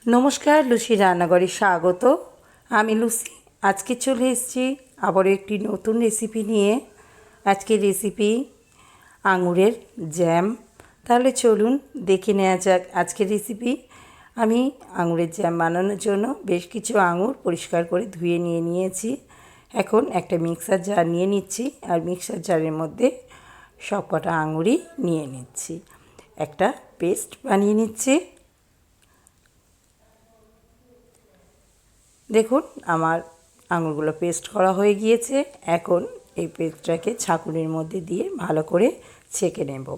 নমস্কার, লুসি রান্নাঘরে স্বাগত। আমি লুসি। আজকে চলে এসেছি আবারও একটি নতুন রেসিপি নিয়ে। আজকের রেসিপি আঙুরের জ্যাম। তাহলে চলুন দেখে নেওয়া যাক আজকের রেসিপি। আমি আঙুরের জ্যাম বানানোর জন্য বেশ কিছু আঙুর পরিষ্কার করে ধুয়ে নিয়েছি। এখন একটা মিক্সার জার নিয়ে নিচ্ছি, আর মিক্সার জারের মধ্যে সব কটা আঙুরই নিয়ে নিচ্ছি। একটা পেস্ট বানিয়ে নিচ্ছি। দেখুন, আমার আঙুরগুলো পেস্ট করা হয়ে গিয়েছে। এখন এই পেস্টটাকে ছাঁকুনির মধ্যে দিয়ে ভালো করে ছেঁকে নেব,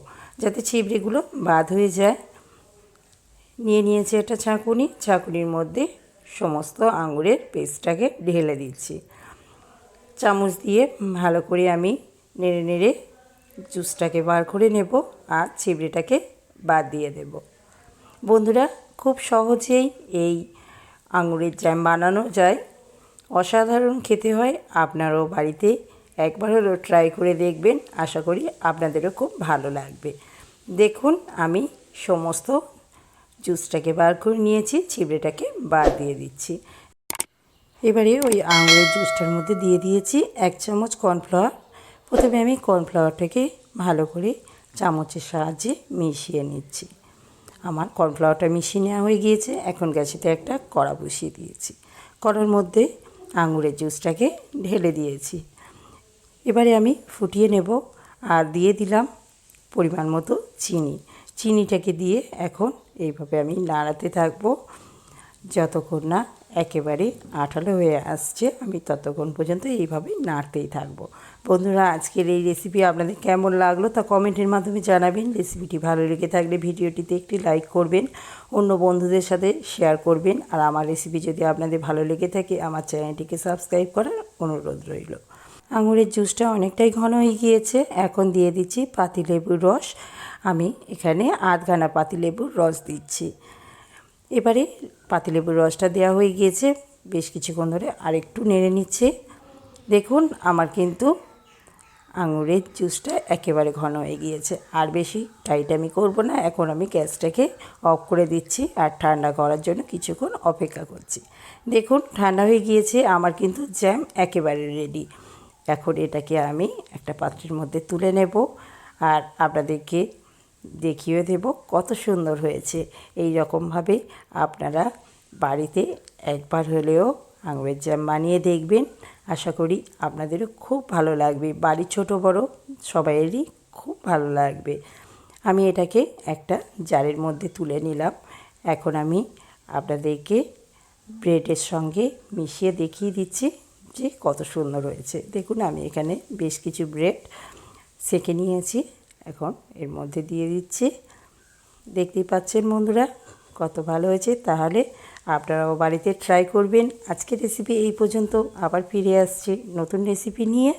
যাতে ছিবড়িগুলো বাদ হয়ে যায়। নিয়েছি একটা ছাঁকুনির মধ্যে সমস্ত আঙুরের পেস্টটাকে ঢেলে দিচ্ছি। চামচ দিয়ে ভালো করে আমি নেড়ে নেড়ে জুসটাকে বার করে নেব, আর ছিবড়িটাকে বাদ দিয়ে দেব। বন্ধুরা, খুব সহজেই এই আঙুরের জ্যাম বানানো যায়। অসাধারণ খেতে হয়। আপনারাও বাড়িতে একবার হলেও ট্রাই করে দেখবেন। আশা করি আপনাদেরও খুব ভালো লাগবে। দেখুন, আমি সমস্ত জুসটাকে বার করে নিয়েছি, ছিবড়েটাকে বাদ দিয়ে দিচ্ছি। এবারে ওই আঙুরের জুসটার মধ্যে দিয়ে দিয়েছি 1 চামচ কর্নফ্লাওয়ার। প্রথমে আমি কর্নফ্লাওয়ারটাকে ভালো করে চামচের সাহায্যে মিশিয়ে নিচ্ছি। আমার কর্নফ্লাওয়ারটা মিশিয়ে নেওয়া হয়ে গিয়েছে। এখন গ্যাসেতে একটা কড়া বসিয়ে দিয়েছি। কড়ার মধ্যে আঙুরের জুসটাকে ঢেলে দিয়েছি। এবারে আমি ফুটিয়ে নেব, আর দিয়ে দিলাম পরিমাণ মতো চিনিটাকে দিয়ে এখন এইভাবে আমি নাড়াতে থাকবো যতক্ষণ না একেবারে আঠালো হয়ে আসছে। আমি ততক্ষণ পর্যন্ত এইভাবে নাড়তেই থাকবো। বন্ধুরা, আজকের এই রেসিপি আপনাদের কেমন লাগলো তা কমেন্টের মাধ্যমে জানাবেন। রেসিপিটি ভালো লেগে থাকলে ভিডিওটিতে একটি লাইক করবেন, অন্য বন্ধুদের সাথে শেয়ার করবেন। আর আমার রেসিপি যদি আপনাদের ভালো লেগে থাকে, আমার চ্যানেলটিকে সাবস্ক্রাইব করার অনুরোধ রইল। আঙুরের জুসটা অনেকটাই ঘন হয়ে গিয়েছে। এখন দিয়ে দিচ্ছি পাতিলেবুর রস। আমি এখানে আধখানা পাতিলেবুর রস দিচ্ছি। এবারে পাতিলেবুর রসটা দেওয়া হয়ে গিয়েছে। বেশ কিছুক্ষণ ধরে আরেকটু নেড়ে নিচ্ছে। দেখুন, আমার কিন্তু আঙুরের জুসটা একেবারে ঘন হয়ে গিয়েছে। আর বেশি টাইট আমি করব না। এখন আমি গ্যাসটাকে অফ করে দিচ্ছি, আর ঠান্ডা করার জন্য কিছুক্ষণ অপেক্ষা করছি। দেখুন, ঠান্ডা হয়ে গিয়েছে। আমার কিন্তু জ্যাম একেবারে রেডি। এখন এটাকে আমি একটা পাত্রের মধ্যে তুলে নেব, আর আপনাদেরকে দেখিয়ে দেব কত সুন্দর হয়েছে। এই রকমভাবে আপনারা বাড়িতে একবার হলেও আঙুরের জ্যাম বানিয়ে দেখবেন। আশা করি আপনাদেরও খুব ভালো লাগবে। বাড়ির ছোট বড় সবাইয়েরই খুব ভালো লাগবে। আমি এটাকে একটা জারের মধ্যে তুলে নিলাম। এখন আমি আপনাদেরকে ব্রেডের সঙ্গে মিশিয়ে দেখিয়ে দিচ্ছি যে কত সুন্দর হয়েছে। দেখুন, আমি এখানে বেশ কিছু ব্রেড সেঁকে নিয়েছি। এখন এর মধ্যে দিয়ে দিচ্ছি। দেখতেই পাচ্ছেন বন্ধুরা কত ভালো হয়েছে। তাহলে আপনারাও বাড়িতে ট্রাই করবেন। আজকের রেসিপি এই পর্যন্ত। আবার ফিরে আসছি নতুন রেসিপি নিয়ে।